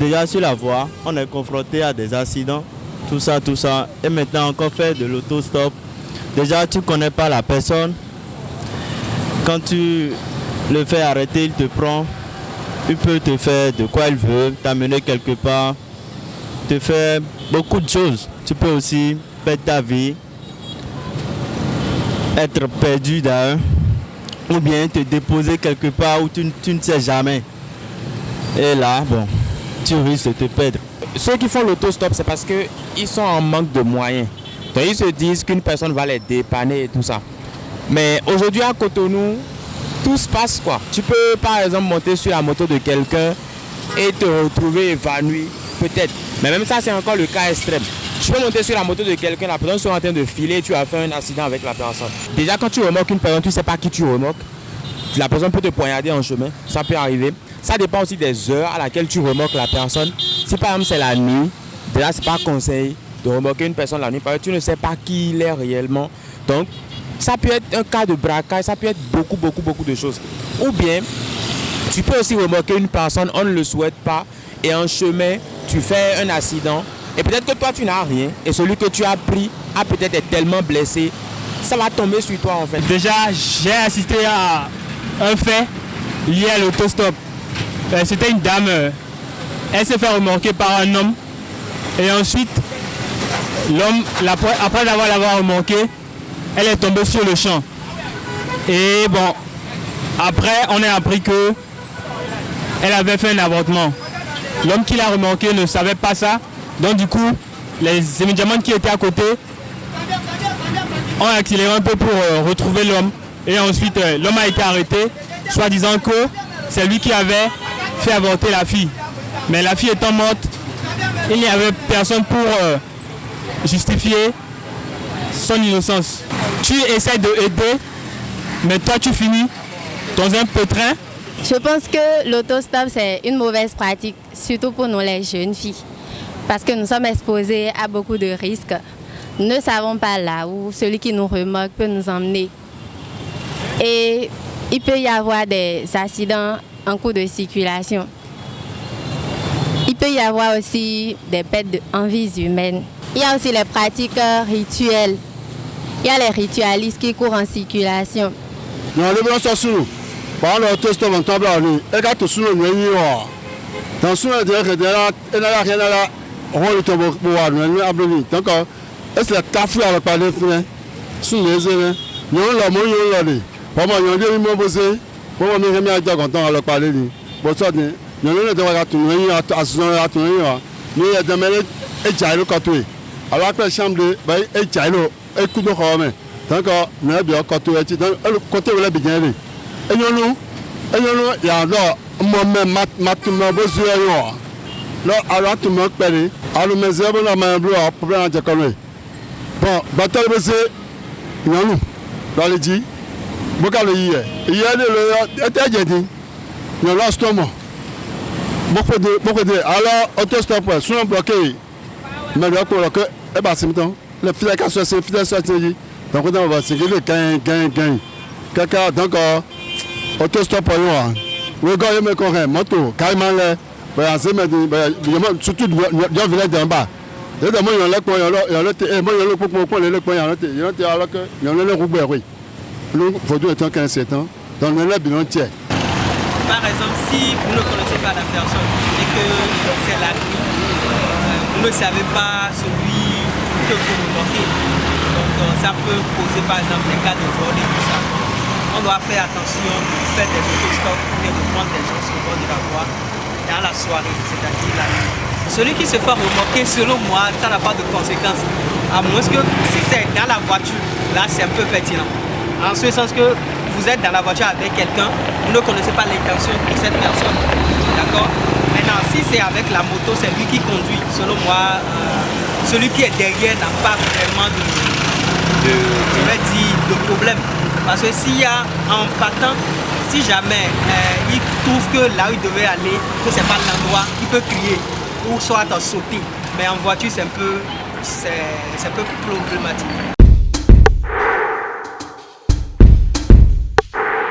déjà sur la voie, on est confronté à des accidents, tout ça. Et maintenant encore faire de l'autostop. Déjà tu ne connais pas la personne. Quand tu le fais arrêter, il te prend. Il peut te faire de quoi il veut, t'amener quelque part, te faire beaucoup de choses. Tu peux aussi perdre ta vie, être perdu d'ailleurs, ou bien te déposer quelque part où tu ne sais jamais. Et là, bon, tu risques de te perdre. Ceux qui font l'autostop, c'est parce qu'ils sont en manque de moyens. Donc ils se disent qu'une personne va les dépanner et tout ça. Mais aujourd'hui à Cotonou, tout se passe quoi. Tu peux par exemple monter sur la moto de quelqu'un et te retrouver évanoui, peut-être. Mais même ça, c'est encore le cas extrême. Tu peux monter sur la moto de quelqu'un, la personne soit en train de filer, tu as fait un accident avec la personne. Déjà, quand tu remorques une personne, tu ne sais pas qui tu remorques. La personne peut te poignarder en chemin, ça peut arriver. Ça dépend aussi des heures à laquelle tu remorques la personne. Si par exemple c'est la nuit, déjà c'est pas conseil de remorquer une personne la nuit parce que tu ne sais pas qui il est réellement. Donc, ça peut être un cas de braquage, ça peut être beaucoup de choses. Ou bien, tu peux aussi remorquer une personne, on ne le souhaite pas, et en chemin, tu fais un accident. Et peut-être que toi, tu n'as rien, et celui que tu as pris a peut-être été tellement blessé, ça va tomber sur toi en fait. Déjà, j'ai assisté à un fait lié à l'autostop. C'était une dame, elle s'est fait remorquer par un homme, et ensuite, l'homme, après l'avoir remorqué, elle est tombée sur le champ. Et bon, après, on a appris que elle avait fait un avortement. L'homme qui l'a remorqué ne savait pas ça. Donc du coup, les médicaments qui étaient à côté ont accéléré un peu pour retrouver l'homme. Et ensuite, l'homme a été arrêté, soit disant que c'est lui qui avait fait avorter la fille. Mais la fille étant morte, il n'y avait personne pour justifier son innocence. Tu essaies de aider, mais toi tu finis dans un pétrin. Je pense que l'autostop c'est une mauvaise pratique, surtout pour nous les jeunes filles. Parce que nous sommes exposés à beaucoup de risques. Nous ne savons pas là où celui qui nous remorque peut nous emmener. Et il peut y avoir des accidents en cours de circulation. Il peut y avoir aussi des pertes en vies humaines. Il y a aussi les pratiques rituelles. Il y a les ritualistes qui courent en circulation. Nous allons sur nous. Par l'autostop en table, et quand tu soules le nuit, dans ce moment, il n'y a rien là. On va le tomber pour voir nous abonner. Donc, est-ce que la café avec pas les freins sur les yeux? Nous la moyen là. Pour moi, nous devons me poser. Pour moi, nous sommes bien contents avec parler. Pour ça, nous devons avoir tout le monde à ce moment-là. Nous devons être jaillo côté. Alors que la chambre est jaillo. Écoute nous quand même. Donc nous avons bien côté. Donc le côté où la bien aller. Et nous il y a là moi-même maintenant besoin là alors tout le monde parle. Alors mes amis là mais bleu problème de connu. Bon bataille c'est nous dans les dit. Beaucoup le hier. Hier le était dit. Nous là stomo. Beaucoup de alors autostop sont bloqués. Mais là pour que et bah c'est maintenant le fil à c'est fil à sortir. Donc on va c'est le gain. Caca donc autostop là. Regarde me correct moto carrément là. Ben c'est mais surtout dans village d'en bas. Et de moi il y a là quoi il y a là et moi il y a là pour le point il y a alors que il y a le Roubaix oui. Le faut être 15 ans dans le bilan tiers. Par exemple, si vous ne connaissez pas la personne et que c'est la nuit, vous ne savez pas celui que vous remorquez. Donc ça peut poser par exemple des cas de vol et tout ça. On doit faire attention de faire des autostops et de prendre des gens sur le bord de la voie dans la soirée, c'est-à-dire la nuit. Celui qui se fait remorquer, selon moi, ça n'a pas de conséquences. À moins que si c'est dans la voiture, là c'est un peu pertinent. En ce sens que vous êtes dans la voiture avec quelqu'un, vous ne connaissez pas l'intention de cette personne. D'accord? Maintenant, si c'est avec la moto, c'est lui qui conduit. Selon moi, celui qui est derrière n'a pas vraiment de problème. Parce que s'il y a en partant, si jamais il trouve que là où il devait aller, que ce n'est pas l'endroit, il peut crier ou soit sauter. Mais en voiture, c'est un peu plus problématique.